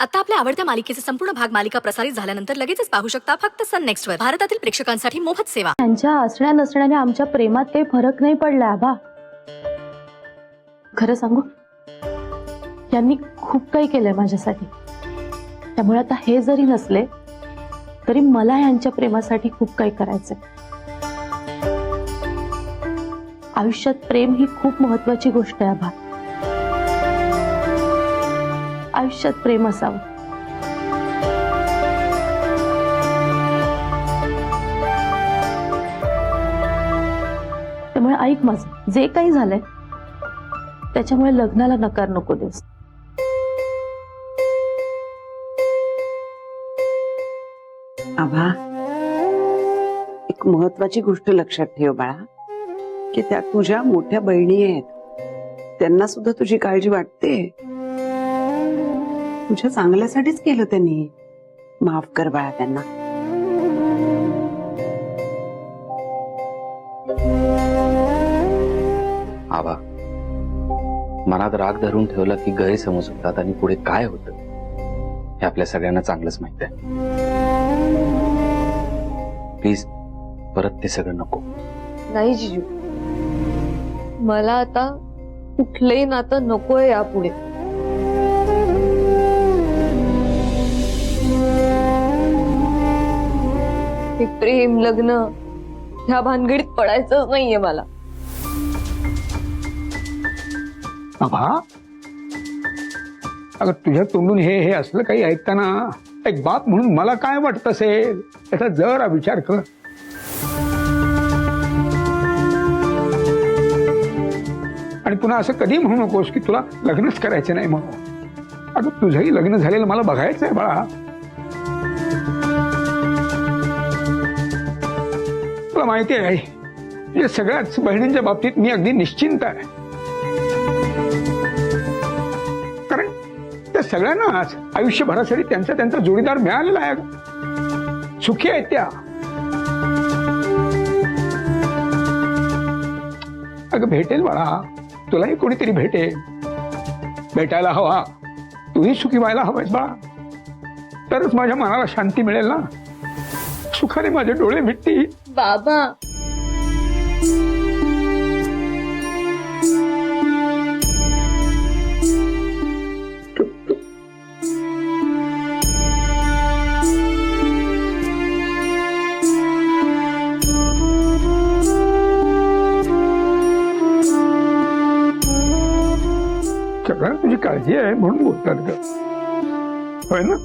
आता आपल्या आवडत्या मालिकेचे संपूर्ण भाग मालिका प्रसारित झाल्यानंतर लगेचच पाहू शकता फक्त सन नेक्स्ट वर. भारतातील प्रेक्षकांसाठी मोफत सेवा. त्यांच्या असण्या नसण्याने आमच्या प्रेमात काही फरक नाही पडला आबा. खरं सांगू, यांनी खूप काही केलंय माझ्यासाठी. त्यामुळे आता हे जरी नसले तरी मला यांच्या प्रेमासाठी खूप काही करायचंय. आयुष्यात प्रेम ही खूप महत्वाची गोष्ट आहे आबा. आयुष्यात प्रेम असावं. त्यामुळे ऐक माझं, जे काही झालंय त्याच्यामुळे लग्नाला नकार नको देऊस. आभा, एक महत्वाची गोष्ट लक्षात ठेव बाळा, की त्या तुझ्या मोठ्या बहिणी आहेत. त्यांना सुद्धा तुझी काळजी वाटते. तुझ्या चांगल्यासाठीच केलं त्यांनी. माफ कर बाळा त्यांना. आबा, मनात राग धरून ठेवला की गैरसमज होतात आणि पुढे काय होतं हे आपल्या सगळ्यांना चांगलंच माहित आहे. प्लीज परत ते सगळं नको. नाही जिजू, मला आता कुठलंही नातं नकोय यापुढे. हे प्रेम लग्न ह्या भानगडीत पडायचंच नाहीये मला. आभा, अगं तुझ्या तोंडून हे असलं काही ऐकताना एक बाप म्हणून मला काय वाटत असेल याचा जरा विचार कर. आणि पुन्हा असं कधी म्हणू नकोस की तुला लग्नच करायचं नाही म्हणून. अगं तुझंही लग्न झालेलं मला बघायचं आहे बाळा. तुला माहिती आहे म्हणजे सगळ्याच बहिणींच्या बाबतीत मी अगदी निश्चिंत आहे. कारण त्या सगळ्यांनाच आयुष्यभरासाठी त्यांचा त्यांचा जोडीदार मिळालेला आहे. सुखी आहेत त्या. अगं भेटेल बाळा, तुलाही कोणीतरी भेटेल. भेटायला हवा. तूही सुखी व्हायला हवायस बाळा. तरच माझ्या मनाला शांती मिळेल ना. सुखाने माझे डोळे मिटतील. बाबा, सगळ्यांना तुझी काळजी आहे म्हणून बोलतात ग, होय ना.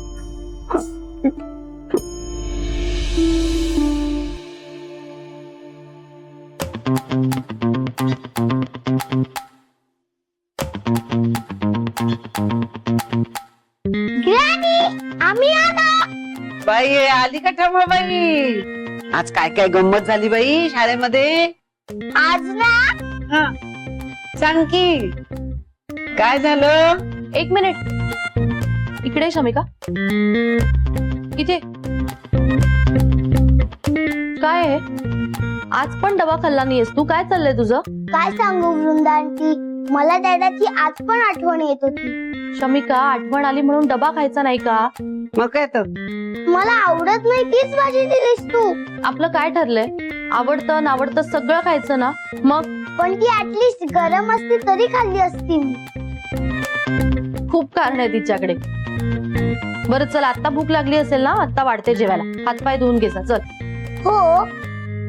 बाई आली का ठमा बाई? आज काय काय गंमत झाली बाई शाळेमध्ये? आज ना सांग की काय झालं? एक मिनिट इकडे शमिका. इथे काय आहे? आज पण डबा खाल्ला नाहीयेस तू. काय चाललंय तुझं? काय सांगू वृंदा आंटी, मला डॅडाची आज पण आठवण येत होती. शमिका, आठवण आली म्हणून डबा खायचा नाही का? मग काय तर मला आवडत नाही तीच भाजी दिलीस तू. आपलं काय ठरलंय? आवडतं नावडतं सगळं खायचं ना. मग पण ती ऍटलिस्ट गरम असती तरी खाल्ली असती मी. खूप कारण आहे तिच्याकडे. बरं चल, आता भूक लागली असेल ना, आता वाढते जेवायला. हातपाय धुवून घे चल. हो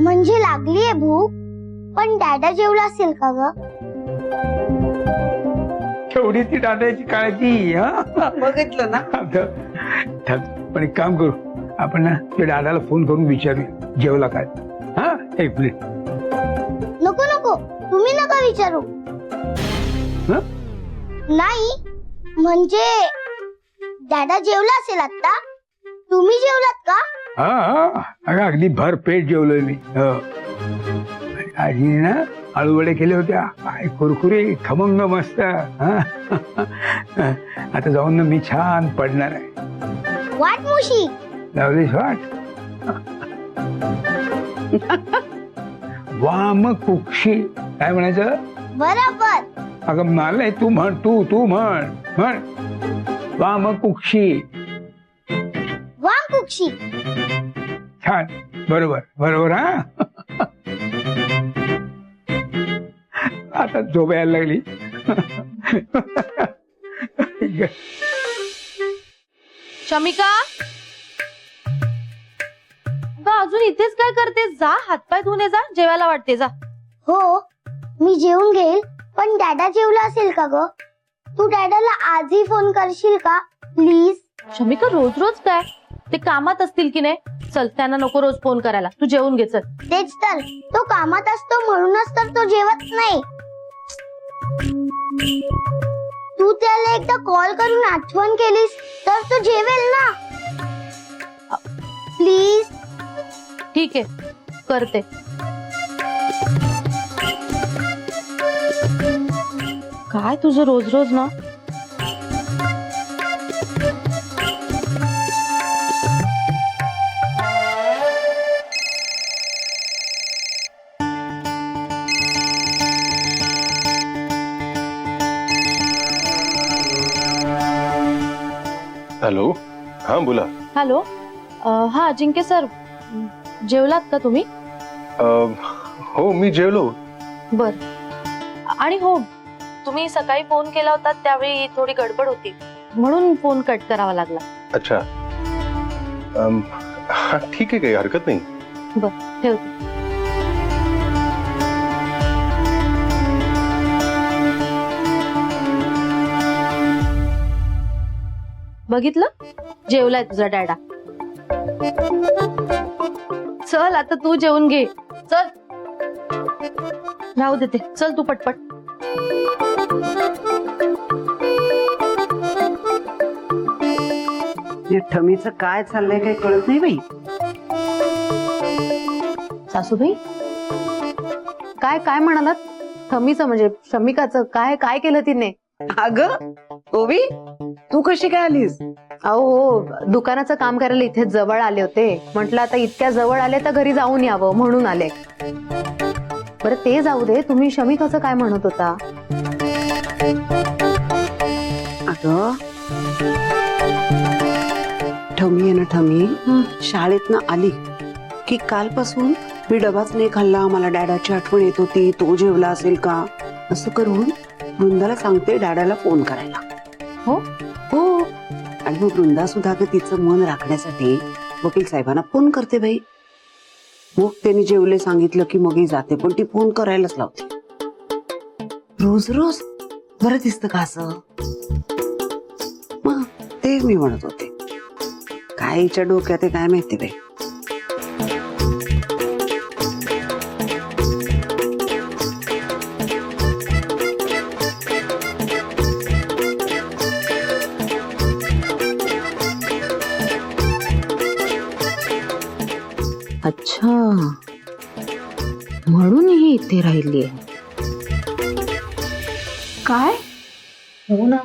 म्हणजे लागलीये भूक, पण डॅडा जेवला असेल का ग? तेवढी ती दादाची काळजी. बघितलं ना. पण एक काम करू आपण ना, त्या दादाला फोन करून विचारूया जेवला काय. हा, एक मिनिट. नको नको, तुम्ही नका विचारू. हं? नाही म्हणजे डॅडा जेवला असेल आता. तुम्ही जेवलात का? हा, अगं अगदी भर पेट जेवलोय मी. आजीने ना आळूवडे केले होत्या. काय कुरकुरी खमंग मस्त. आता जाऊन ना मी छान पडणार आहे. वाट मुशी लावलीस वाट. वाम कुक्षी काय म्हणायचं? बरोबर. अगं मला तू म्हण, तू म्हण म्हण. वामकुक्षी. वामकुक्षी. छान, बरोबर बरोबर. हा आता झोप यायला लागली. शमिका, अगं अजून इथेच काय करते? जा हातपाय धुवून ये, जा जेवायला वाटते, जा. हो मी जेवून घेईल, पण डॅडा जेवला असेल का ग? तू डॅडाला आजही फोन करशील का प्लीज? शमिका, रोज रोज काय? ते कामात असतील की नाही? चल, त्यांना नको रोज फोन करायला, तू जेवून घे, चल. तेच तर, तो कामात असतो म्हणूनच तर तो जेवत नाही. तू त्याला एकदा कॉल करून आठवण केलीस तर तो जेवेल ना. प्लीज. ठीक आहे, करते. काय तुझं रोज रोज ना? हॅलो, हा बोला. हॅलो, हा अजिंक्य सर, जेवलात का तुम्ही? हो मी जेवलो. बर. आणि हो, तुम्ही सकाळी फोन केला होता त्यावेळी थोडी गडबड होती म्हणून फोन कट करावा लागला. अच्छा, हा ठीक आहे, काही हरकत नाही. बर, ठेवते. बघितलं, जेवलाय तुझा डॅडा. चल आता तू जेवून घे, चल. राहू देते, चल तू पटपट. या ठमीचं काय चाललंय काही कळत नाही बाई. सासूबाई, काय काय म्हणालात? ठमीचं म्हणजे शमिकाचं काय काय केलं तिने? अगं ओवी, तू कशी काय आलीस? अहो, दुकानाचं काम करायला इथे जवळ आले होते. म्हटलं आता इतक्या जवळ आले तर घरी जाऊन यावं म्हणून आले. बरं ते जाऊ दे, तुम्ही शमिकाचं काय म्हणत होता? अगं ठमी आहे ना, ठमी शाळेतनं आली की कालपासून मी डबाच नाही खाल्ला, मला डॅडाची आठवण येत होती, तो जेवला असेल का, असं करून वृंदाला सांगते डॅडाला फोन करायला. हो हो, आणि मग वृंदा सुद्धा तिचं मन राखण्यासाठी वकील साहेबांना फोन करते बाई. मग त्यांनी जेवले सांगितलं की मगही जाते, पण ती फोन करायलाच लावते. रोज रोज बरं दिसतं का असं? मग ते मी म्हणत होते, काय हिच्या डोक्यात आहे काय माहिती बाई. अच्छा, म्हणून ही इथे राहिली. काय? हो ना,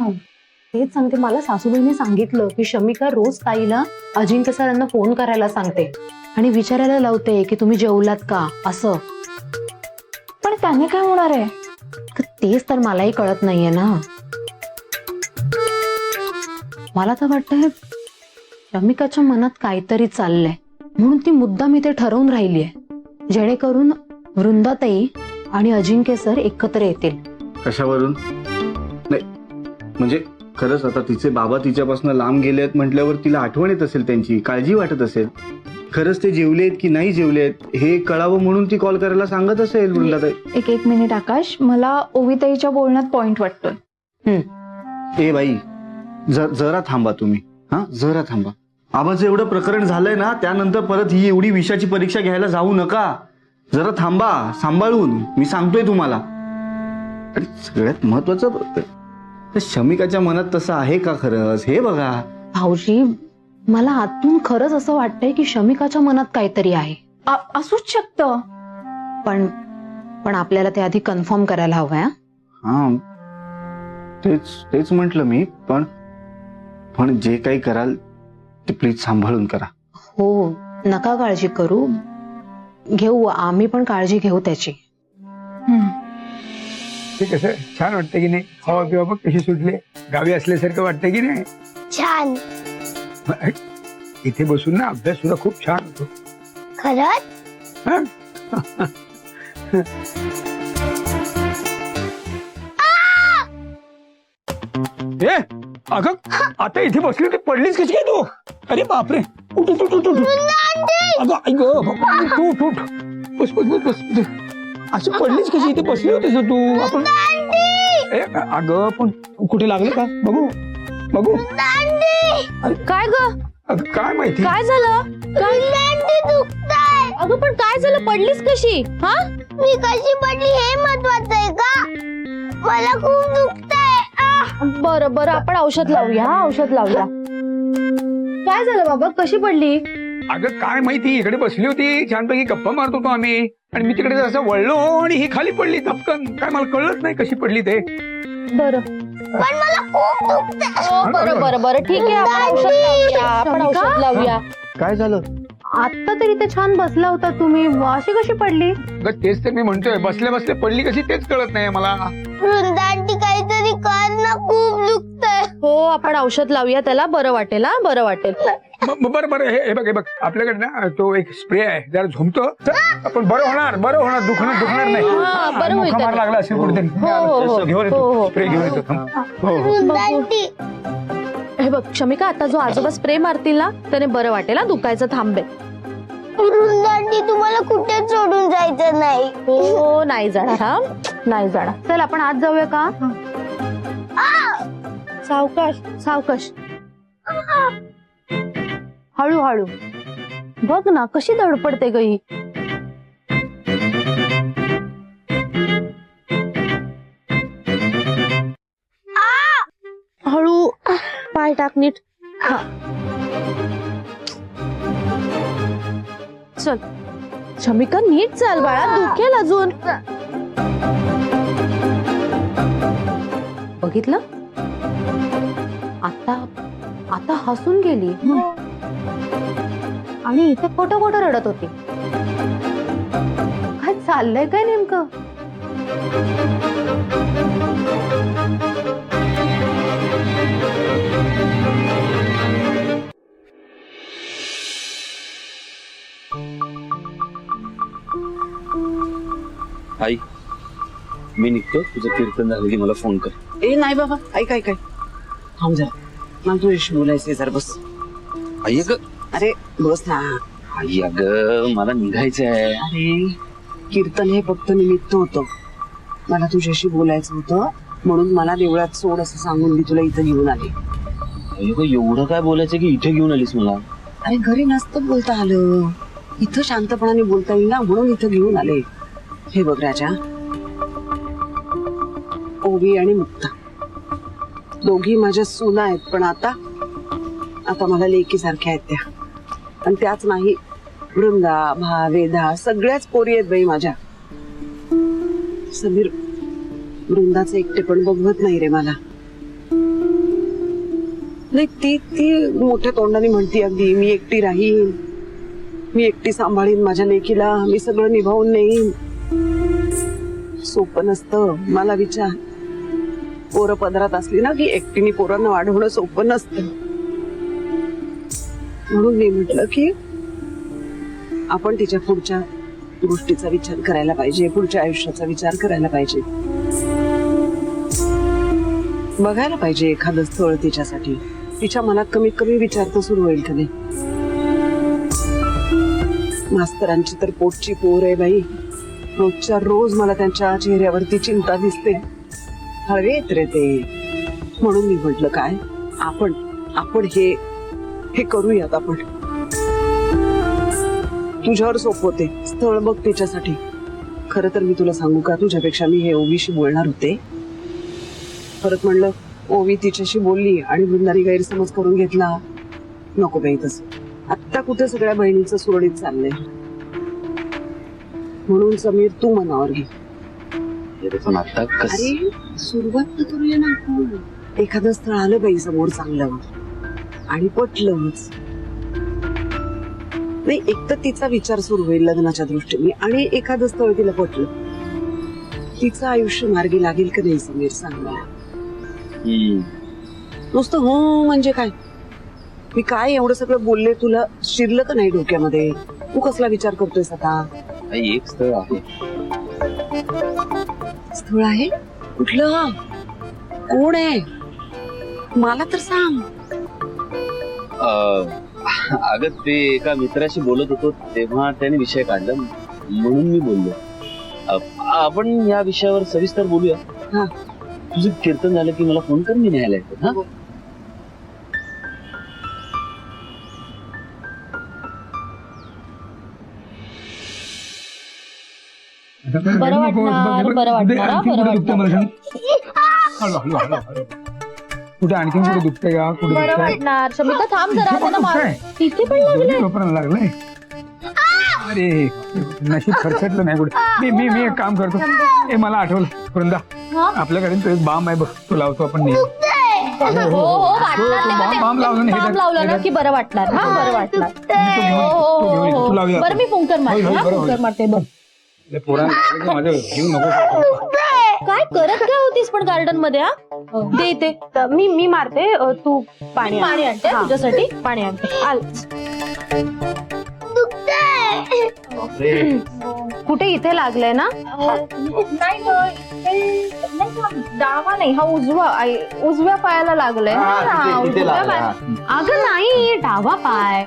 तेच सांगते. मला सासूबाईने सांगितलं की शमिका रोज ताईला अजिंक्य सरांना फोन करायला सांगते आणि विचारायला लावते की तुम्ही जेवलात का असं. पण त्याने काय होणार आहे? तेच तर मलाही कळत नाहीये ना. मला तर वाटतंय शमिकाच्या मनात काहीतरी चाललंय म्हणून ती मुद्दाम इथे ठरवून राहिलीये, जेणेकरून वृंदाताई आणि अजिंक्य सर एकत्र येतील. कशावरून? नाही म्हणजे खरंच आता तिचे बाबा तिच्यापासून लांब गेले आहेत म्हटल्यावर तिला आठवण येत असेल, त्यांची काळजी वाटत असेल. खरंच ते जेवलेत की नाही जेवलेत हे कळावं म्हणून ती कॉल करायला सांगत असेल वृंदाताई. एक मिनिट आकाश, मला ओविताईच्या बोलण्यात पॉइंट वाटतोय. ए बाई, जरा थांबा तुम्ही. हा, जरा थांबा. आबाचं एवढं प्रकरण झालंय ना, त्यानंतर परत ही एवढी विषाची परीक्षा घ्यायला जाऊ नका. जरा थांबा, सांभाळून. मी सांगतोय तुम्हाला. आणि सगळ्यात महत्वाचं, शमिकाच्या मनात तसं आहे का खरंच हे बघा. भाऊजी, मला आतून खरंच असं वाटतंय की शमिकाच्या मनात काहीतरी आहे. असूच शकतं, पण आपल्याला ते आधी कन्फर्म करायला हवंय. हा, तेच म्हटलं मी. पण जे काही कराल ते प्लीज सांभाळून करा. हो, नका काळजी करू. घेऊ, आम्ही पण काळजी घेऊ त्याची. ते कसं छान वाटतं की नाही? हवा बिवा बघ कशी सुटले, गावी असल्यासारखं वाटतं की नाही? छान. इथे बसून ना अभ्यास सुद्धा खूप छान होतो. खरंच? हा? ए अगं आता इथे बसली होती पडलीच कशी काय तू? अरे बापरे, उठ उठ उठ उठ उठ. अगं ऐक उठ उठ. बस बस बस बस. अशी पडलीच कशी? इथे बसली होतीस ना तू. आपण अगं पण कुठे लागलं का? बघू बघू. काय ग? अगं काय माहिती. काय झालं? दुखताय. अगं पण काय झालं? पडलीस कशी? हा? मी कशी पडली हे महत्वाचं आहे का? मला खूप दुखतंय. बरं बरं, आपण औषध लावूया. हा, औषध लावूया. काय झालं बाबा? कशी पडली? अगं काय माहिती, इकडे बसली होती छानपैकी गप्पा मारत होतो आम्ही आणि मी तिकडे जसं वळलो आणि ही खाली पडली धपकन. काय मला कळलंच नाही कशी पडली ते. बरं पण मला खूप दुखतंय. बरं बरं बरं, ठीक आहे. आपण औषध लावूया. आपण औषध लावूया. काय झालं? आता तरी ते छान बसला होता तुम्ही, अशी कशी पडली? अगं तेच तर मी म्हणतोय, बसल्या बसल्या पडली कशी तेच कळत नाही मला. वृंदांटी काहीतरी कर ना, खूप दुखतंय. हो, आपण औषध लावूया, त्याला बरं वाटेल. हा, बरं वाटेल. बरं बरं, हे बघ आपल्याकडे ना तो एक स्प्रे आहे, जरा झोमतो आपण. बरं होणार दुखणार नाही. हा, बरं होईल मुका मार लागला असेल कुठेतरी. घेऊन येतो स्प्रे घेऊन येतो. हो हो. वृंदांटी हे बघ क्षमिका, आता जो आजोबा स्प्रे मारतील ना त्याने बरं वाटेल. हा, दुखायचं थांबेल. वृंदांटी तुम्हाला कुठेच सोडून जायचं नाही. हो, नाही जाणार. हा, नाही जाणार. चल आपण आज जाऊया का? सावकाश सावकाश. हळूहळू. बघ ना कशी धडपडते ग ही. हळू, पाय टाक नीट. हा. चल शमिका, नीट चाल बाळा, दुखेल अजून. बघितलं? आता हसून गेली आणि इथे खोटं रडत होती. काय चाललंय काय नेमकं? आई मी निघतो, तुझं कीर्तन झालं की मला फोन कर. ए नाही बाबा, ऐक थांब जरा, मला तुझ्याशी बोलायचंय. जरा बस. आई ग, अरे बस ना. आई अगं मला निघायचंय. अरे कीर्तन हे फक्त निमित्त होतं. मला तुझ्याशी बोलायचं होतं म्हणून मला देवळात सोड असं सांगून मी तुला इथं घेऊन आले. आई ग, एवढं काय बोलायचं की इथे घेऊन आलीस मला? अरे घरी नसतं बोलता आलं, इथं शांतपणाने बोलता येईल ना म्हणून इथं घेऊन आले. हे बघ राजा, ओवी आणि मुक्ता दोघी माझ्या सुना आहेत, पण आता मला लेकी सारख्या आहेत त्या. आणि त्याच नाही, वृंदा, वेदा सगळ्याच पोरी आहेत बाई माझ्या. समीर वृंदाचं एकटे पण बघवत नाही रे मला. नाही ती मोठ्या तोंडाने म्हणती अगदी मी एकटी राहीन, मी एकटी सांभाळीन माझ्या लेकीला, मी सगळं निभावून नेईन. सोपं नसतं. मला विचार, पोरं पदरात असली ना की एकटीने पोरांना वाढवणं सोपं नसतं. म्हणून मी म्हटलं की आपण तिच्या पुढच्या गोष्टीचा विचार करायला पाहिजे, पुढच्या आयुष्याचा विचार करायला पाहिजे, बघायला पाहिजे एखादं स्थळ तिच्यासाठी. तिच्या मनात कमीत कमी विचार तर सुरू होईल कधी. मास्तरांची तर पोटची पोर आहे बाई, रोजच्या रोज मला त्यांच्या चेहऱ्यावरती चिंता दिसते. हळवेत रे ते. म्हणून मी म्हटलं काय आपण हे करूयात. आपण तुझ्यावर सोपवते, स्थळ बघ तिच्यासाठी. खरं तर मी तुला सांगू का, तुझ्यापेक्षा मी हे ओवीशी बोलणार होते. परत म्हणलं ओवी तिच्याशी बोलली आणि वृंदाने गैरसमज करून घेतला. नको बाई तसं. आत्ता कुठे सगळ्या बहिणींचं सुरळीत चाललंय. म्हणून समीर तू मनावर घे. पण आता अरे सुरुवात तर करूया ना आपण. एखादं स्थळ आलं बाई समोर चांगलं आणि पटलंच नाही, एक तर तिचा विचार सुरू होईल लग्नाच्या दृष्टीने, आणि एखादं स्थळ तिला पटलं, तिचं आयुष्य मार्गी लागेल का नाही समीर सांग मला. नुसतं हो म्हणजे काय? मी काय एवढं सगळं बोलले तुला शिरलं तर नाही डोक्यामध्ये? तू कसला विचार करतोयस आता? आई, एक स्थळ आहे. स्थळ आहे? कुठलं? कोण आहे? मला तर सांग. अगं ते एका मित्राशी बोलत होतो तेव्हा त्याने विषय काढला म्हणून मी बोललो. आपण या विषयावर सविस्तर बोलूया. हा. तुझं कीर्तन झालं की मला फोन कर, मी न्यायला येतो. हा? बरं वाटणार, बरं वाटणार, हा, बरं वाटणार. कुठे आणखीन कुठे दुखतंय का? कुठे बरं दुखतंय? वाटणार. शमिका थांब जरा, त्यांना मार. तिथे पण लागले. झोपायला लागलंय. अरे नशीब खरचटलं नाही कुठे. मी एक काम करतो. मला आठवलं वृंदा, हा? आपल्याकडे तो एक बाम आहे बघ, तो लावतो आपण नेहमी. हो हो वाटणार नाही का ते? बाम लावलं नाही. बाम लावलं ना की बरं वाटणार. हा, बरं वाटणार. हो तू लावूया. बरं, मी फुंकर मारते. होय, हा, बरं, फुंकर होय. मारते बघ. पोरांना माझं जीव नको. काय करत काय होतीस पण गार्डन मध्ये? हा दे इथे. मी मारते, तू पाणी आण. पाणी आणते तुझ्यासाठी. पाणी आणते. आल. कुठे? इथे लागलंय ना? नाही डावा नाही, हा उजवा. उजव्या पायाला लागलंय. हा, उजव्या पाय. अगं नाही, डावा पाय.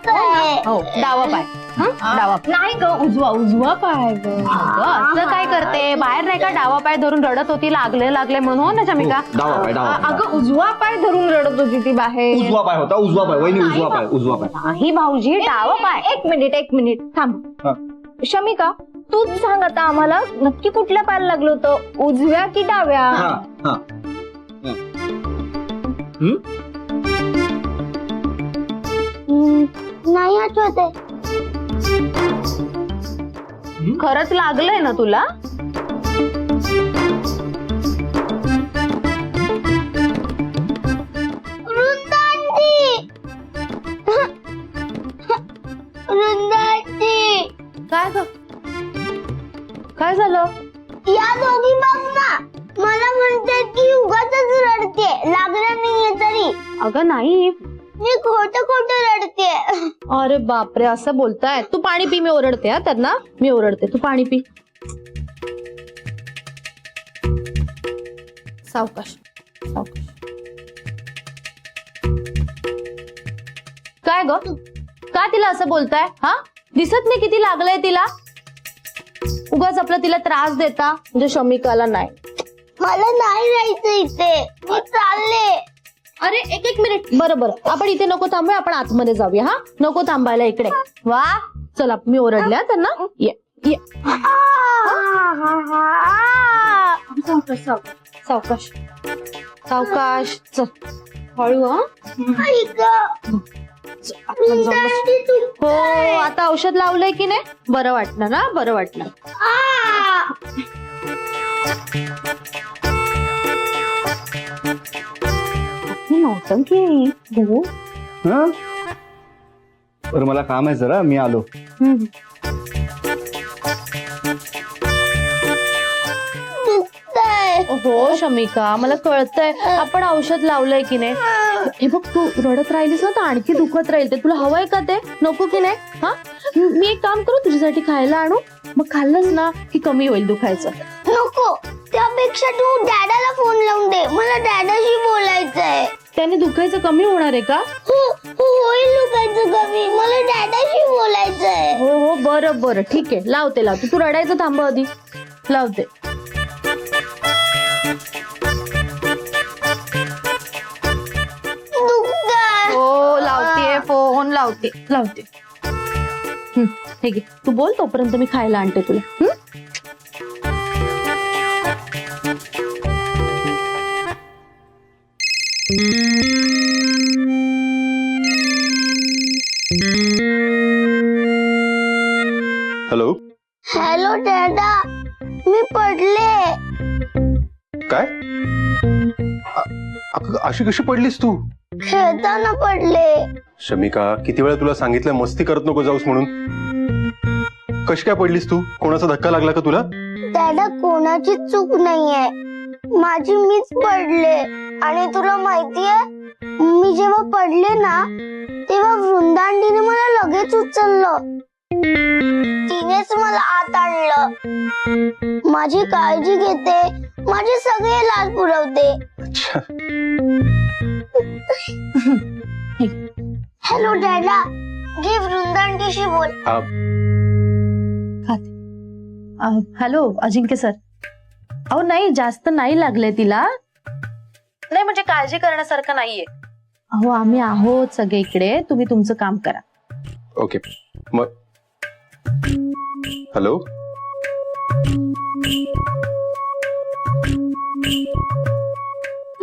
हो, डावा पाय. डावा पाय. नाही ग, उजवा पाय ग. अगं, असं काय करते? बाहेर नाही का डावा पाय धरून रडत होती, लागले म्हणून. हो ना शमिका? डावा पाय, डावा पाय. अगं उजवा पाय धरून रडत होती ती बाहेर. उजवा पाय होता, उजवा पाय. वहिनी उजवा पाय, उजवा पाय. नाही भाऊजी, डावा पाय. एक मिनिट थांब. हा. शमिका, तूच सांग आता आम्हाला, नक्की कुठल्या पायाला लागलं होतं, उजव्या की डाव्या? हा हा. नाही आठवत आहे. खरंच लागलंय ना तुला? काय ग? काय झालं? या दोघी बघ ना, मला म्हणतात की उगाच रडते, लागलं नाहीये तरी. अगं नाही, मी खोटं रडते. अरे बापरे, असं बोलताय. तू पाणी पी, मी ओरडते. हा त्यांना, मी ओरडते. तू पाणी पी. सावकाश सावकाश. काय ग? का तिला असं बोलताय? हा, दिसत नाही किती लागलंय तिला? उगाच आपला तिला त्रास देता. म्हणजे शमिकाला नाही. मला नाही राहायचं इथे, मी चालले. अरे एक मिनिट. बरं आपण इथे नको थांबूया, आपण आतमध्ये जाऊया. हा, नको थांबायला इकडे. वा, चला, मी ओरडल्या त्यांना. ये ये. सावकाश सावकाश. चल हळू. हा, आपण जाऊ बस. हो, आता औषध लावलंय की नाही? बरं वाटणार ना? बरं वाटणार. नौटंकी हो. हं? बरं, मला काम आहे जरा, मी आलो. हो शमिका, मला कळतंय. आपण औषध लावलंय की नाही. हे बघ, तू रडत राहिलीस ना तर आणखी दुखत राहील. ते तुला हवंय का? ते नको की नाही? हा, मी एक काम करू, तुझ्यासाठी खायला आणू. मग खाल्लंस ना की कमी होईल दुखायचं. नको, त्यापेक्षा तू डॅडाला फोन लावून दे, मला डॅडाशी बोलायचंय. त्याने दुखायचं कमी होणार आहे का? होईल दुखायचं कमी, मला डॅडाशी बोलायचंय. हो बरं ठीक आहे, लावते. तू रडायचं थांब आधी. लावते. हो, लावते फोन, लावते. हे घे, तू बोल, तोपर्यंत मी खायला आणते तुला. हॅलो. हॅलो डॅडा, मी पडले. काय? अशी कशी पडलीस तू? खेळताना पडले. शमिका, किती वेळा तुला सांगितलं मस्ती करत नको जाऊस म्हणून. कशी काय पडलीस तू? कोणाचा धक्का लागला का तुला? डॅडा, कोणाची चूक नाहीये, माझी मीच पडले. आणि तुला माहितीये, मी जेव्हा पडले ना तेव्हा वृंदांडीने मला लगेच उचललं. तिनेच मला आत आणलं. माझी काळजी घेते, माझे सगळे लाड पुरवते. अच्छा. हॅलो डॅडा, घे वृंदांडीशी बोल. हॅलो अजिंक्य सर. अहो नाही, जास्त नाही लागले तिला. नाही म्हणजे काळजी करण्यासारखं नाहीये. अहो आम्ही आहोत सगळे इकडे, तुम्ही तुमचं काम करा. ओके मग हॅलो.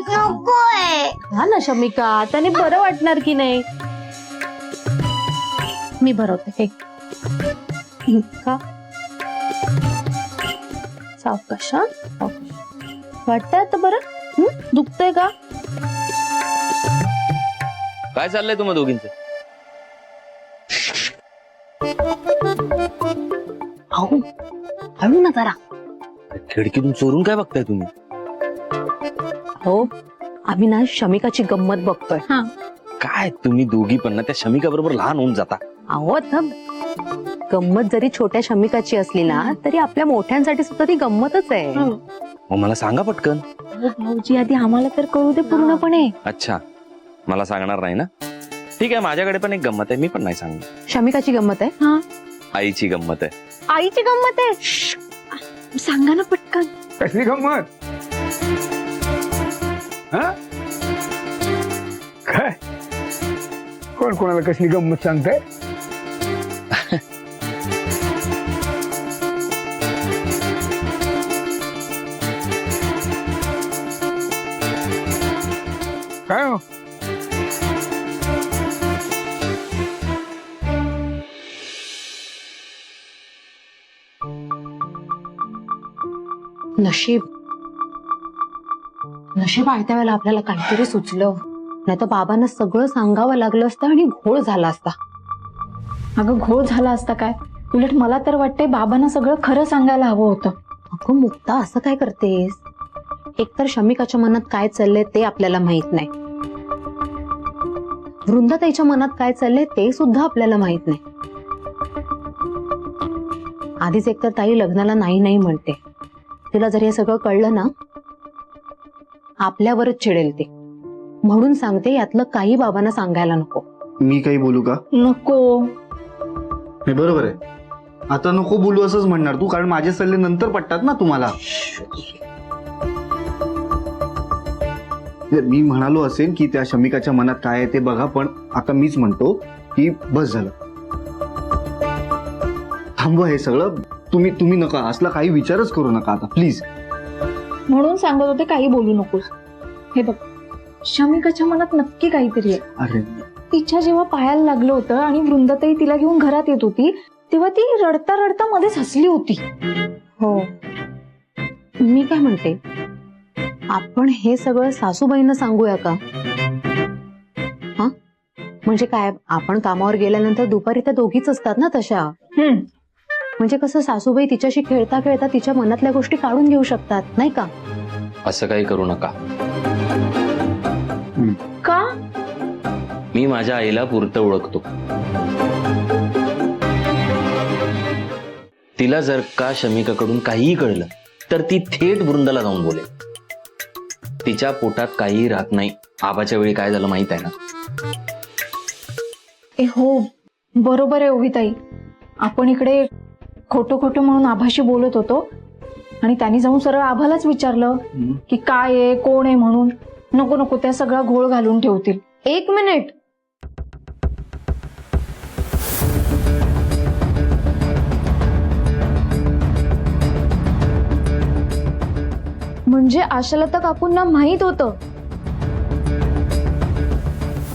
नकोय. हा ना शमिका, त्याने बरं वाटणार की नाही. मी भरवते हे का. सावकाश हा, वाटतंय आता बरं. दुखतंय का. काय चाललंय तुम्हा दोघींचं. अहो हळू ना जरा. खिडकीतून चोरून काय बघताय तुम्ही. हो आम्ही ना शमिकाची गंमत बघतोय. काय तुम्ही दोघी पण ना त्या शमिका बरोबर लहान होऊन जाता. अहो गंमत जरी छोट्या शमिकाची असली ना तरी आपल्या मोठ्यांसाठी सुद्धा ती गंमतच आहे. मग मला सांगा पटकन. भाऊजी आधी आम्हाला तर कळू दे पूर्णपणे. अच्छा, मला सांगणार नाही ना. ठीक आहे, माझ्याकडे पण एक गंमत आहे, मी पण नाही सांगणार. शमिकाची गंमत आहे. आईची गंमत आहे. आईची गंमत आहे. सांगा ना पटकन. कसली गंमत. हा काय कोण कोणाला कसली गंमत सांगताय. काय हो. नशीब आयत्या वेळेला आपल्याला काहीतरी सुचलं, नाही तर बाबांना सगळं सांगावं लागलं असतं आणि घोळ झाला असता. अगं घोळ झाला असता काय, उलट मला तर वाटतंय बाबांना सगळं खरं सांगायला हवं होतं. अगं मुक्ता असं काय करतेस. एकतर शमिकाच्या मनात काय चाललंय ते आपल्याला माहित नाही. वृंदाताईच्या मनात काय चाललंय ते सुद्धा आपल्याला माहित नाही. आधीच एकतर ताई लग्नाला नाही नाही म्हणते. तिला जर हे सगळं कळलं ना आपल्यावरच चिडेल ते. म्हणून सांगते यातलं काही बाबांना सांगायला नको. मी काही बोलू का. नको. हे बरोबर आहे. आता नको बोलू असंच म्हणणार तू, कारण माझे सल्ले नंतर पडतात ना तुम्हाला. मी म्हणालो असेल की त्या शमिकाच्या मनात काय आहे ते बघा, पण आता मीच म्हणतो की बस झालं, थांबवा हे सगळं. तुम्ही नका असला काही विचारच करू नका आता प्लीज. म्हणून सांगत होते काही बोलू नकोस. हे बघ, शमिकाच्या मनात नक्की काहीतरी आहे. अरे तिच्या जेव्हा पायाला लागलं होतं आणि वृंदाताई तिला घेऊन घरात येत होती तेव्हा ती रडता रडता मध्येच हसली होती. हो, मी काय म्हणते, आपण हे सगळं सासूबाईंना सांगूया का. हा म्हणजे काय, आपण कामावर गेल्यानंतर दुपारी त्या दोघीच असतात ना तशा. म्हणजे कसं सासूबाई तिच्याशी खेळता खेळता तिच्या मनातल्या गोष्टी काढून घेऊ शकतात, नाही का. असं काही करू नका. का. मी माझ्या आईला पुरतं ओळखतो. तिला जर का शमिकाकडून काहीही कळलं तर ती थेट वृंदाला जाऊन बोलेल. तिच्या पोटात काहीही राहत नाही. आबाच्या वेळी काय झालं माहित आहे ना. हो बरोबर आहे ओवीताई. आपण इकडे खोटं खोटं म्हणून आभाशी बोलत होतो आणि त्यांनी जाऊन सरळ आभालाच विचारलं की काय आहे कोण आहे म्हणून. नको नको, त्या सगळा घोळ घालून ठेवतील. 1 मिनिट. म्हणजे आशालता काकूंना माहित होतं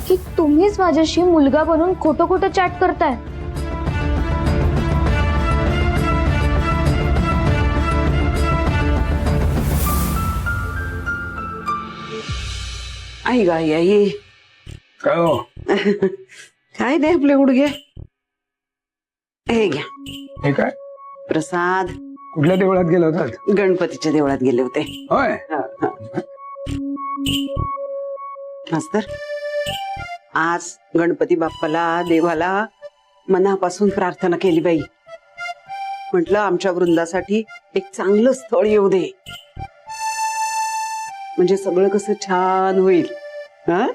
की तुम्हीच माझ्याशी मुलगा बनून खोटं खोटं चॅट करताय. आई गा आई. काय हो. काय नाही आपले गुडघे. हे घ्या हे काय प्रसाद. कुठल्या देवळात गेला होतात. गणपतीच्या देवळात गेले होते. होय. मास्तर, आज गणपती बाप्पाला देवाला मनापासून प्रार्थना केली बाई. म्हटलं आमच्या वृंदासाठी एक चांगलं स्थळ येऊ दे, म्हणजे सगळं कसं छान होईल. हा,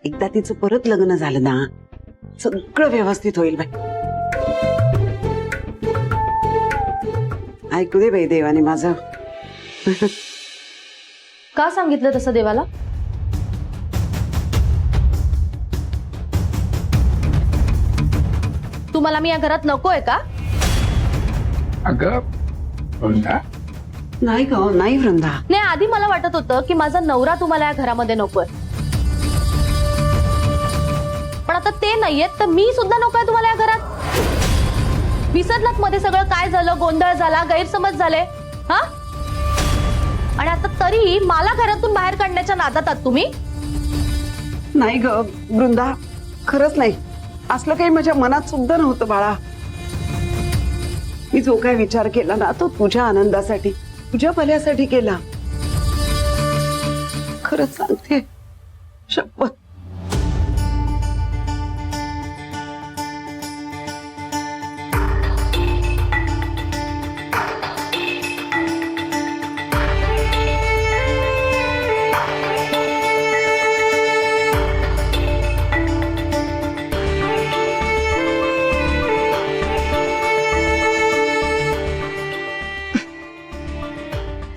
एकदा तिचं परत लग्न झालं ना, सगळं व्यवस्थित होईल बाई. ऐकू दे बाई देवाने माझं. का सांगितलं तसं देवाला? तुम्हाला मी या घरात नकोय का? अगं वृंदा, नाही ग, नाही वृंदा. नाही, आधी मला वाटत होतं की माझा नवरा तुम्हाला या घरामध्ये नकोय, पण आता ते नाहीयेत तर मी सुद्धा नकोय तुम्हाला या घरात. विसरलात मध्ये सगळं काय झालं, गोंधळ झाला, गैरसमज झाले. हा, आणि आता तरी मला घरातून बाहेर काढण्याच्या नादात आहात तुम्ही. नाही ग वृंदा, खरंच नाही. असलं काही माझ्या मनात सुद्धा नव्हतं बाळा. मी जो काय विचार केला ना, तो तुझ्या आनंदासाठी, तुझ्या भल्यासाठी केला. खरंच सांगते, शपथ.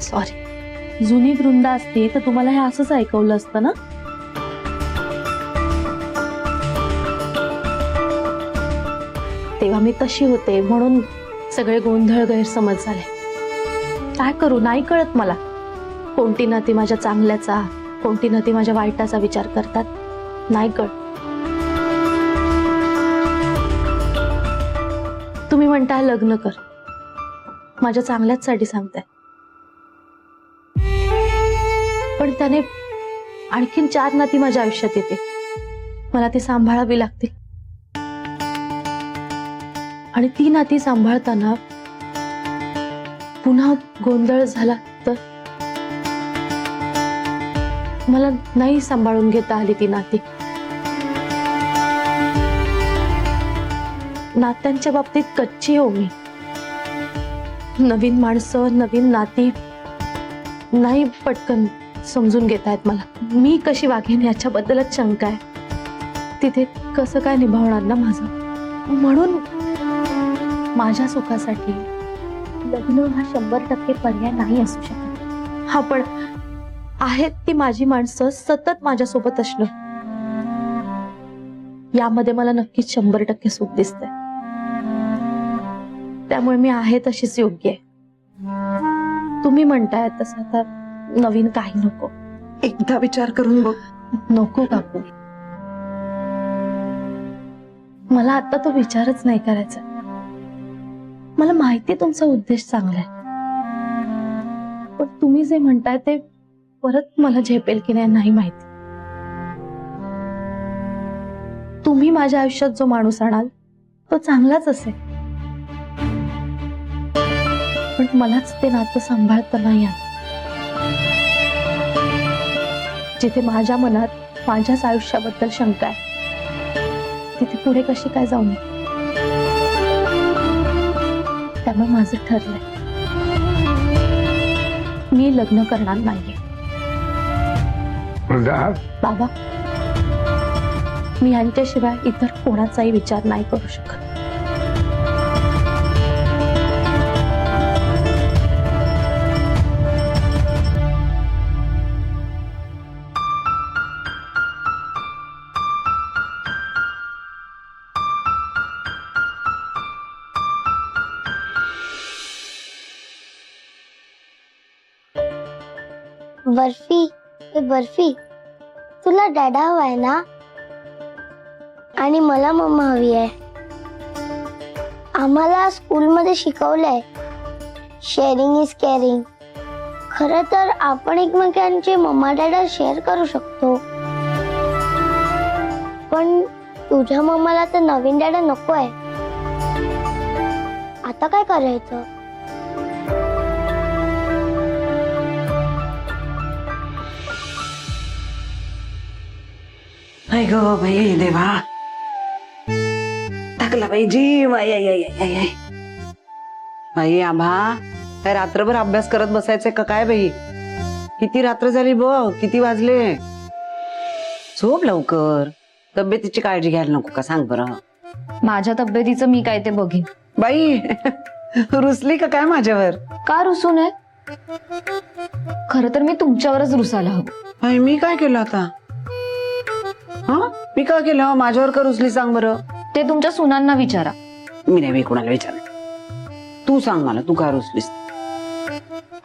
सॉरी, जुनी वृंदा असते तर तुम्हाला हे असंच ऐकवलं असतं ना. तेव्हा मी तशी होते म्हणून सगळे गोंधळ गैरसमज झाले. काय करू, नाही कळत मला. कोणती नाती माझ्या चांगल्याचा, कोणती नाती माझ्या वाईटाचा विचार करतात, नाही कळत. तुम्ही म्हणताय लग्न कर, माझ्या चांगल्याचसाठी सांगताय, पण त्याने आणखीन 4 नाती माझ्या आयुष्यात येते. मला ती सांभाळावी लागतील, आणि ती नाती सांभाळताना पुन्हा गोंधळ झाला तर मला नाही सांभाळून घेता आली ती नाती. नात्यांच्या बाबतीत कच्ची हो मी. नवीन माणसं, नवीन नाती नाही पटकन समजून घेता येत मला. मी कशी वागेन याच्याबद्दलच शंका आहे. तिथे कसं काय निभावणार ना माझं. म्हणून माझ्या सुखासाठी लग्न हा 100% पर्याय नाही असू शकत. हा, पण आहेत ती माझी माणसं सतत माझ्यासोबत असणं, यामध्ये मला नक्कीच 100% सुख दिसतंय. त्यामुळे मी आहे तशीच योग्य आहे. तुम्ही म्हणताय तसं आता नवीन काही नको. एकदा विचार करून बघ. नको काकू, मला आता तो विचारच नाही करायचा. मला माहिती तुमचा उद्देश चांगला आहे, पण तुम्ही जे म्हणताय ते परत मला झेपेल की नाही माहिती. तुम्ही माझ्या आयुष्यात जो माणूस आणाल तो चांगलाच असेल, पण मलाच ते नातं सांभाळता नाही आलं. जिथे माझ्या मनात माझ्याच आयुष्याबद्दल शंका आहे, तिथे पुढे कशी काय जाऊ नये. त्यामुळे माझं ठरलंय, मी लग्न करणार नाहीये. वृंदा, बाबा, मी यांच्याशिवाय इतर कोणाचाही विचार नाही करू शकत. बर्फी, हे बर्फी, तुला डॅडा हवाय ना, आणि मला मम्मा हवी आहे. आम्हाला स्कूलमध्ये शिकवलंय शेअरिंग इज केअरिंग. खरं तर आपण एकमेकांचे मम्मा डॅडा शेअर करू शकतो, पण तुझ्या मम्माला तर नवीन डॅडा नको आहे. आता काय करायचं? हाय ग बाई देवा, टाकला बाई जीव. I I I I I. बाई आभा, काय रात्रभर अभ्यास करत बसायचंय का काय बाई? किती रात्र झाली बघ, किती वाजले. झोप लवकर. तब्येतीची काळजी घ्यायला नको का सांग बरं. माझ्या तब्येतीचं मी काय ते बघेन. बाई रुसली का काय माझ्यावर? का रुसू नये? खरं तर मी तुमच्यावरच रुसायला हवं. बाई मी काय केलं आता? हा, मी काय केलं? माझ्यावर का रुसली सांग बरं. ते तुमच्या सुनांना विचारा. मी नाही, मी कोणाला विचार. तू सांग मला, तू का रुसलीस?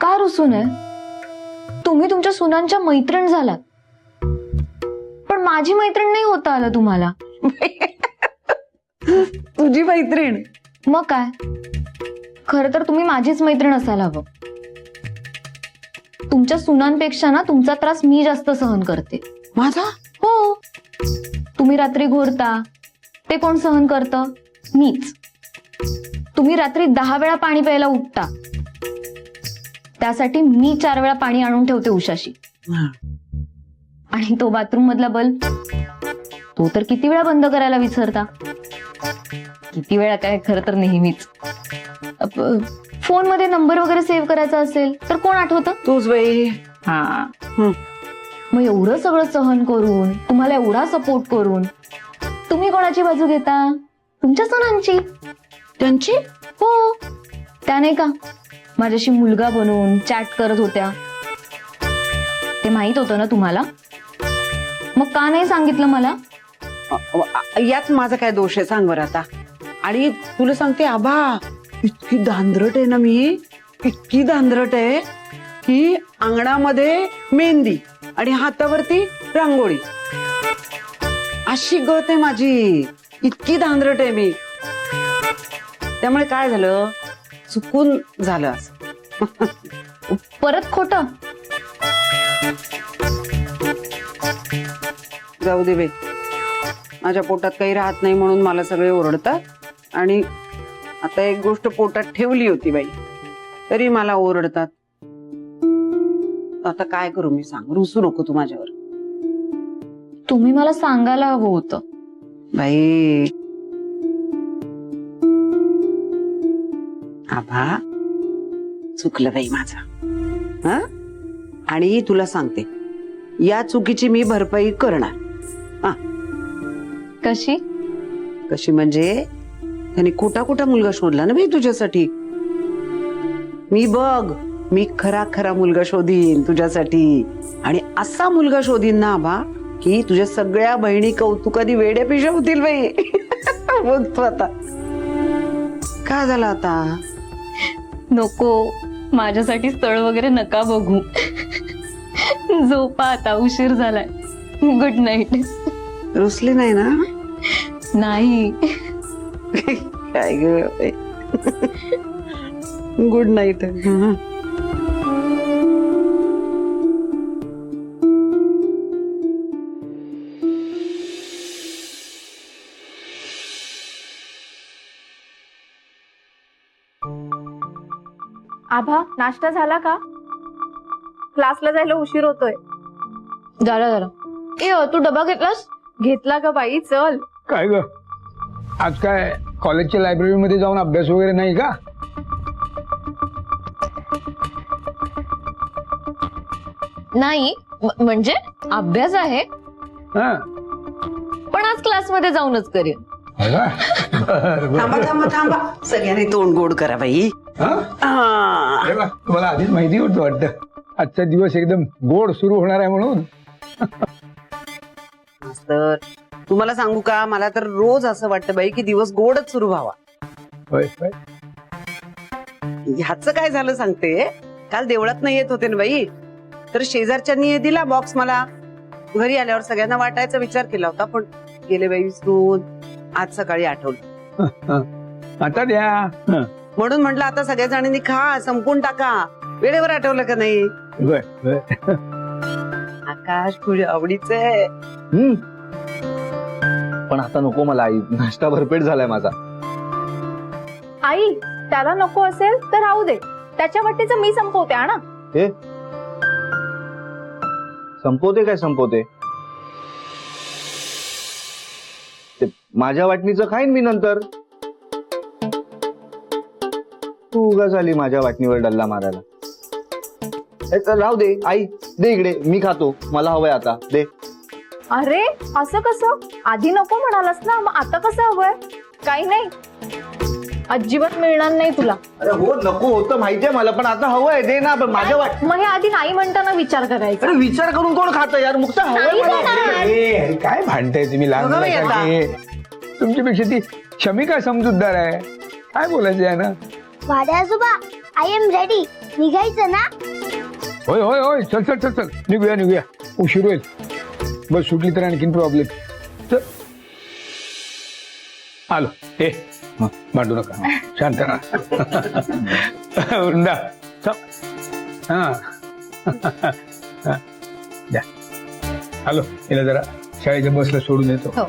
का रुसू नये? तुम्ही तुमच्या सुनांच्या मैत्रीण झालात, पण माझी मैत्रीण नाही होता आलं तुम्हाला. तुझी मैत्रीण? मग काय, खरं तर तुम्ही माझीच मैत्रीण असायला हवं. तुमच्या सुनांपेक्षा ना तुमचा त्रास मी जास्त सहन करते. माझा? हो. तुम्ही रात्री घोरता, ते कोण सहन करतं? मीच. तुम्ही रात्री 10 वेळा पाणी प्यायला उठता, त्यासाठी मी 4 वेळा पाणी आणून ठेवते उशाशी. आणि तो बाथरूम मधला बल्ब, तो तर किती वेळा बंद करायला विसरता. किती वेळा काय, खरं तर नेहमीच. फोन मध्ये नंबर वगैरे सेव्ह करायचा असेल तर कोण आठवतं? तूच बाई. हा. मग एवढं सगळं सहन करून, तुम्हाला एवढा सपोर्ट करून, तुम्ही कोणाची बाजू घेता? तुमच्या सुनांची. त्यांची? हो. त्या नाही का माझ्याशी मुलगा बनवून चॅट करत होत्या, ते माहित होतं ना तुम्हाला? मग का नाही सांगितलं मला? यात माझा काय दोष आहे सांग बरं आता. आणि तुला सांगते आबा, इतकी धांदरट आहे ना मी, इतकी धांदरट आहे की अंगणामध्ये मेहंदी आणि हातावरती रांगोळी, अशी गत आहे माझी. इतकी धांदरट आहे मी. त्यामुळे काय झालं, चुकून झालं असं. परत खोटं. जाऊ दे बाई, माझ्या पोटात काही राहत नाही म्हणून मला सगळे ओरडतात. आणि आता एक गोष्ट पोटात ठेवली होती बाई, तरी मला ओरडतात. आता काय करू मी सांग? रुसू नको तू माझ्यावर. तुम्ही मला सांगायला हवं होतं. बाई आभा, चुकलं बाई माझं. हा, आणि तुला सांगते, या चुकीची मी भरपाई करणार. हा. कशी? कशी म्हणजे, त्याने खोटा मुलगा शोधला ना बाई तुझ्यासाठी. मी बघ, मी खरा मुलगा शोधीन तुझ्यासाठी. आणि असा मुलगा शोधीन ना आबा, की तुझ्या सगळ्या बहिणी कौतुकाने वेड्या पिशा होतील बाई. बघ तू आता काय झालं आता. नको, माझ्यासाठी स्थळ वगैरे नका बघू. झोपा आता, उशीर झालाय. Good night. रुसली नाही ना? नाही. काय ग, गुड नाईट. आभा, नाश्ता झाला का? क्लासला जायला उशीर होतोय. झालं. ए तू डबा घेतलास? घेतला का बाई? चल. काय ग, आज काय कॉलेजच्या लायब्ररीमध्ये जाऊन अभ्यास वगैरे नाही का? नाही, म्हणजे अभ्यास आहे, हा. पण आज क्लासमध्ये जाऊनच करेन. थांबा, सगळ्यांनी तोंड गोड करा बाई. अरे वा, तुम्हाला आधीच माहिती होतं वाटतं आजचा दिवस एकदम गोड सुरू होणार आहे म्हणून. तर तुम्हाला सांगू का, मला तर रोज असं वाटतं बाई की दिवस गोडच सुरू व्हावा. होय. ह्याचं काय झालं सांगते. काल देवळात नाही येत होते ना बाई, तर शेजारच्यांनी दिला बॉक्स मला. घरी आल्यावर सगळ्यांना वाटायचा विचार केला होता, पण गेले बाई विसरून. आज सकाळी आठवलं. आता द्या. म्हणून म्हटलं आता सगळ्या जणांनी खा, संपून टाका. वेळेवर आठवलं का नाही? आकाश तुझ्या आवडीचं आहे. पण आता नको मला आई, नाश्ता भरपेट झालाय माझा. आई, त्याला नको असेल तर राहू दे. त्याच्या वाटेचं मी संपवते. आणा. संपवते काय संपवते? माझ्या वाटणीचं खाईन मी नंतर. तू उगाच आली माझ्या वाटणीवर डल्ला मारायला. राहू दे आई, दे इकडे, मी खातो, मला हवंय आता, दे. अरे असं कसं? आधी नको म्हणालास ना, मग आता कसं हवंय? काही नाही, अजिबात मिळणार नाही तुला. अरे हो, नको होतं माहितीये मला, पण आता हवंय, दे ना. पण माझ्या मग हे आधी नाही म्हणताना विचार करायचा. अरे विचार करून कोण खातं यार, मुक्ता हवंय मला. अरे काय भांडताय तुम्ही लहान मुलासारखे? तुमच्यापेक्षा ती शमिका समजूतदार आहे. काय बोलायचं आहे ना? वाड्या आजोबा, आय एम रेडी. निघायचं ना? होय होय होय, चल चल चल चल, निघूया निघूया, उशीर होईल. बस सुटली तर आणखीन प्रॉब्लेम. चल आलो. हे भांडू नका, शांत राहा. वृंदा चल. हा द्या. आलो, हिला जरा शाळेच्या बसला सोडून येतो.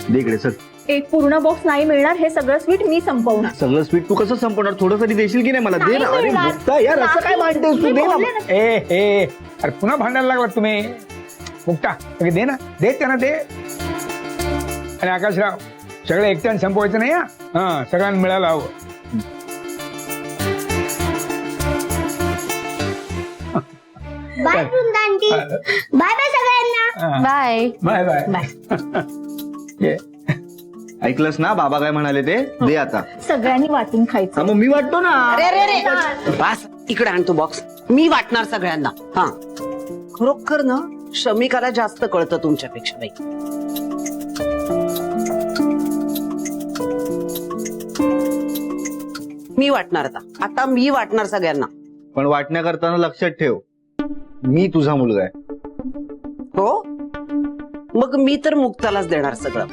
दे इकडे चल. एक पूर्ण बॉक्स नाही मिळणार, हे सगळं स्वीट मी संपवणार. सगळं स्वीट तू कसं संपवणार? थोडं तरी देशील की नाही मला? दे नाही ना. अरे मिळणार. मुक्ता यार, असं काय भांडतेस तू? दे ना. ए ए, अरे पुन्हा भांडायला लागलात तुम्ही. मुक्ता दे ना, दे त्यांना दे. आणि आकाशराव, सगळं एकट्याने संपवायचं नाही. हा सगळ्यांना मिळायला हवं. Bye Vrinda aunty. Bye bye सगळ्यांना. बाय. Bye bye. ये. ऐकलंस ना बाबा काय म्हणाले ते? दे आता. सगळ्यांनी वाटून खायचं. हा, मग मी वाटतो ना. अरे अरे अरे, बस इकडे आणतो बॉक्स. मी वाटणार सगळ्यांना. हा खरोखर ना, शमिकाला जास्त कळतं तुमच्यापेक्षा बाई. मी वाटणार आता मी वाटणार सगळ्यांना. पण वाटण्या करताना लक्षात ठेव, मी तुझा मुलगा आहे. हो, मग मी तर मुक्तालाच देणार सगळं.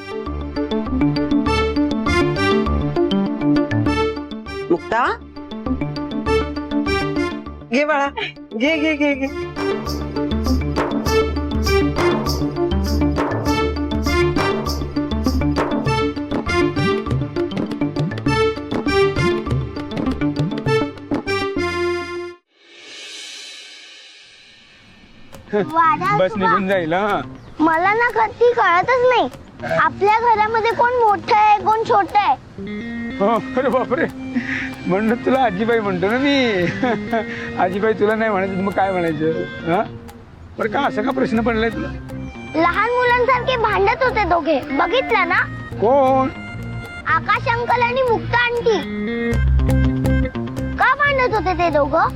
मुक्ता घे बाळा, घे घे घे घे. वाड्या बस आजोबा, निघून जाईल. हा मला ना कधी कळतच नाही आपल्या घरामध्ये कोण मोठं आहे कोण छोटं आहे. हो, अरे बापरे, म्हणून तुला आजीबाई म्हणतो ना मी. आजीबाई तुला नाही म्हणायचं, मग काय म्हणायचं? हा बरं, का असा का प्रश्न पडलाय तुला? लहान मुलांसारखे भांडत होते दोघे, बघितलं ना? कोण? आकाश अंकल आणि मुक्ता आंटी. का भांडत होते ते दोघं?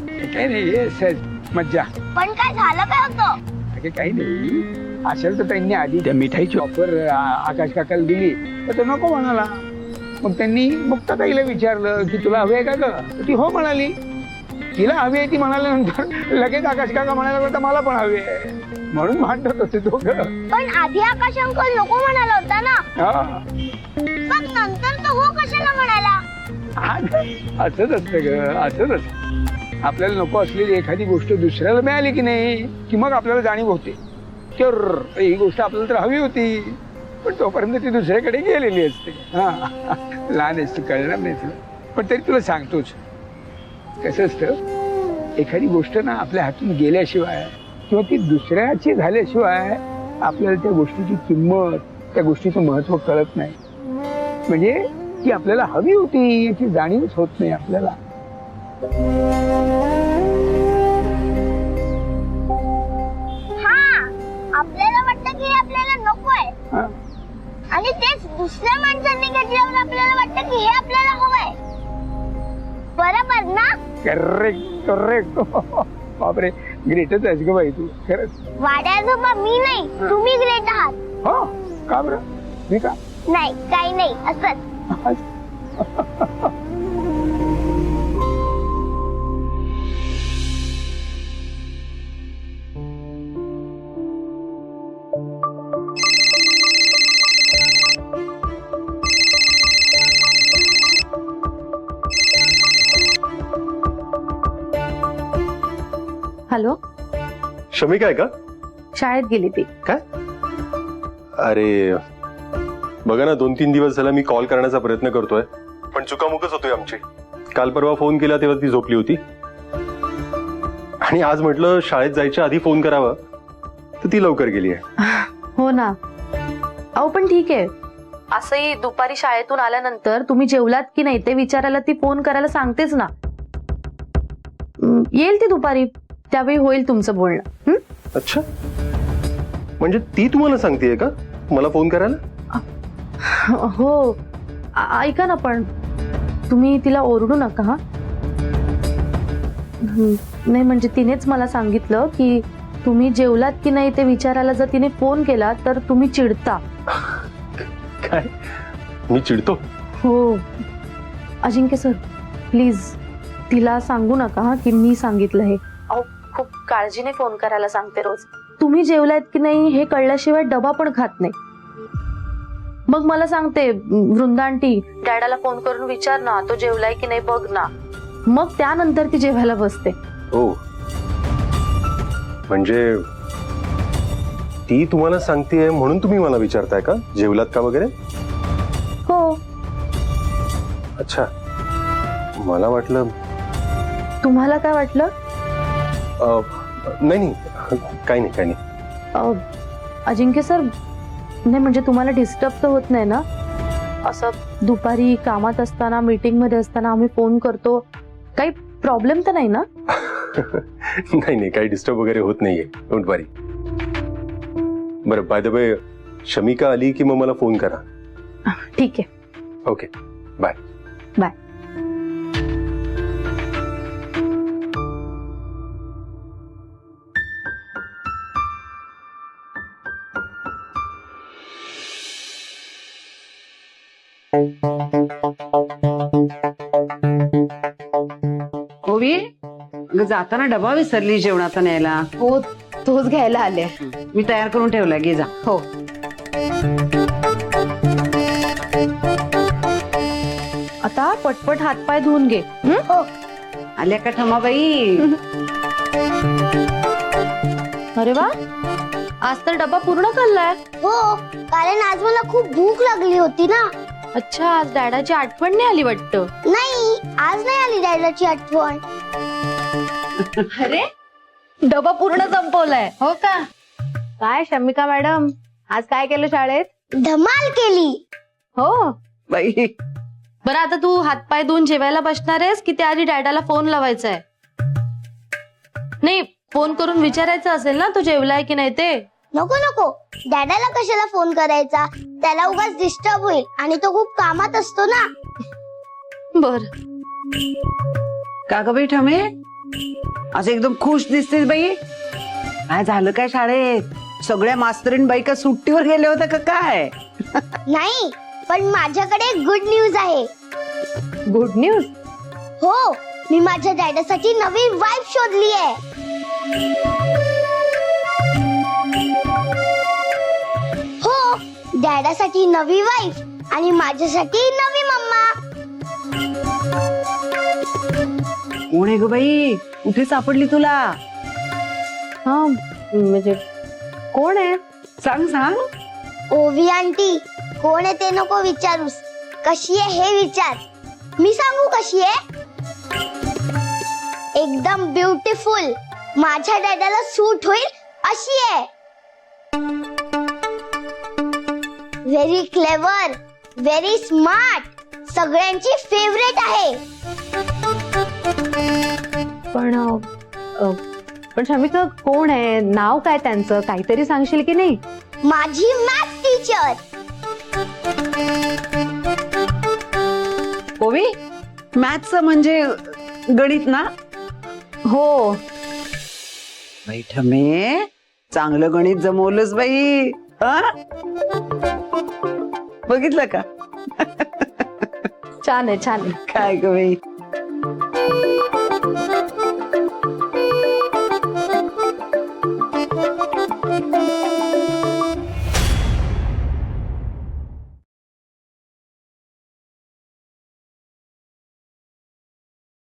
काही नाही, हे सहज मज्जा. पण काय झालं काय होतं? अगे काही नाही, असेल तर त्यांनी आधी त्या मिठाईची ऑफर आकाश काकाला दिली, तर तो नको म्हणाला. मग त्यांनी मुक्ता ताईला विचारलं की तुला हवी आहे का ग? तर ती हो म्हणाली. तिला हवी आहे ती म्हणाल्यानंतर लगेच आकाश काका म्हणायला लागला, मला पण हवी आहे. म्हणून भांडत होते दोघं. पण आधी आकाश अंकल नको म्हणाला होता ना, हा, मग नंतर तो हो कशाला म्हणाला? असंच असतं ग, असंच असतं. आपल्याला नको असलेली एखादी गोष्ट दुसऱ्याला मिळाली की नाही, की मग आपल्याला जाणीव होते की ही गोष्ट आपल्याला तर हवी होती, पण तोपर्यंत ती दुसऱ्याकडे गेलेली असते. हा, लहान असते, कळणार नाही तुला, पण तरी तुला सांगतोच. कसं असतं, एखादी गोष्ट ना आपल्या हातून गेल्याशिवाय किंवा ती दुसऱ्याची झाल्याशिवाय आपल्याला त्या गोष्टीची किंमत, त्या गोष्टीचं महत्व कळत नाही. म्हणजे ती आपल्याला हवी होती याची जाणीवच होत नाही आपल्याला. हा, आपल्याला वाटतं की हे आपल्याला नको आहे, आणि तेच दुसऱ्या माणसांनी घेतल्यावर आपल्याला वाटतं की हे आपल्याला हवंय. बरोबर ना? Correct correct. बापरे, ग्रेटच आहेस ग बाई तू, खरंच. वाड्याजोबा मी नाही, तुम्ही ग्रेट आहात. हो, का बरं? मी का? नाही, काही नाही, असंच. हॅलो, शमिका आहे का? शाळेत गेली ती. काय? अरे बघा ना, 2-3 दिवस झाला मी कॉल करण्याचा प्रयत्न करतोय, पण चुकामुकच होतोय आमची. काल परवा फोन केला तेव्हा ती झोपली होती, आणि आज म्हटलं शाळेत जायच्या आधी फोन करावा, तर ती लवकर गेली आहे. हो ना. अहो पण ठीक आहे, असंही दुपारी शाळेतून आल्यानंतर तुम्ही जेवलात की नाही ते विचारायला ती फोन करायला सांगतेच ना. येईल ती दुपारी, त्यावेळी होईल तुमचं बोलणं. अच्छा, म्हणजे ती तुम्हाला सांगतेय का मला फोन करायला? हो, ऐका ना, पण तुम्ही तिला ओरडू नका हा. नाही म्हणजे तिनेच मला सांगितलं की तुम्ही जेवलात की नाही ते विचारायला जर तिने फोन केला तर तुम्ही चिडता. काय, मी चिडतो? हो अजिंक्य सर, प्लीज तिला सांगू नका हा की मी सांगितलं हे. अहो खूप काळजीने फोन करायला सांगते रोज. तुम्ही जेवलात की नाही हे कळल्याशिवाय डबा पण खात नाही. मग मला सांगते, वृंदा आंटी डॅडाला फोन करून विचार ना, तो जेवलाय की नाही बघ ना. मग त्यानंतर ती जेवायला बसते. हो, म्हणजे ती तुम्हाला सांगतेय म्हणून तुम्ही मला विचारताय का जेवलात का वगैरे? हो. अच्छा, मला वाटलं. तुम्हाला काय वाटलं? नाही, काही नाही. अजिंक्य सर, नाही म्हणजे तुम्हाला डिस्टर्ब तर होत नाही ना? असं दुपारी कामात असताना, मीटिंग मध्ये असताना आम्ही फोन करतो, काही प्रॉब्लेम तर नाही ना? नाही, काही डिस्टर्ब वगैरे होत नाहीये, डोंट वरी. बरं, बाय द वे, शमिका आली की मग मला फोन करा. ठीक आहे. Okay, bye. बाय. ओवी, अगं जाताना डबा विसरली जेवणाचा न्यायला. हो, तोच घ्यायला आले. मी तयार करून ठेवलाय, घे जा. हो. आता पटपट हातपाय धुवून घे. आल्या का ठमाबाई? अरे वा, आज तर डबा पूर्ण खाल्लाय. हो, कारण आज मला खूप भूक लागली होती ना. अच्छा, आज डॅडाची आठवण नाही आली वाटतं. नाही, आज नाही आली डॅडाची आठवण. अरे, डबा पूर्ण संपवलाय. हो का? काय शमिका मॅडम, आज काय केलं शाळेत? धमाल केली. हो बाई, बरं आता तू हातपाय धुवून जेवायला बसणार आहेस की त्याआधी डॅडाला फोन लावायचा आहे? नाही, फोन करून विचारायचं असेल ना तो जेवलाय की नाही ते. नको नको, डॅडाला कशाला फोन करायचा, त्याला उगाच डिस्टर्ब होईल आणि तो खूप कामात असतो ना. बर. का ग बाई ठमे, आज एकदम खुश दिसतेस बाई. काय झालं काय शाळेत? सगळ्या मास्तरीण बाई का सुट्टीवर गेले होत्या का काय? नाही, पण माझ्याकडे एक गुड न्यूज आहे. Good news? हो, मी माझ्या डॅडासाठी नवी वाईफ शोधली आहे. हो, डॅडासाठी नवी वाईफ आणि माझ्यासाठी नवी मम्मा. कोण आहे ग बाई? कुठे सापडली तुला? हा, म्हणजे कोण आहे? सांग सांग. ओवी आंटी, कोण आहे ते नको विचारूस, कशी आहे हे विचार. मी सांगू कशी आहे? एकदम ब्युटिफुल, माझ्या डॅडाला सूट होईल अशी आहे. व्हेरी क्लेवर, व्हेरी स्मार्ट, सगळ्यांची फेवरेट आहे. पण शमिका कोण आहे? नाव काय त्यांचं? काहीतरी सांगशील की नाही? माझी मॅथ टीचर. ओवी, मॅथ्स म्हणजे गणित ना? हो. बाई ठमे, चांगलं गणित जमवलंस बाई. बघितलं का? छान आहे, छान आहे. काय ग बाई.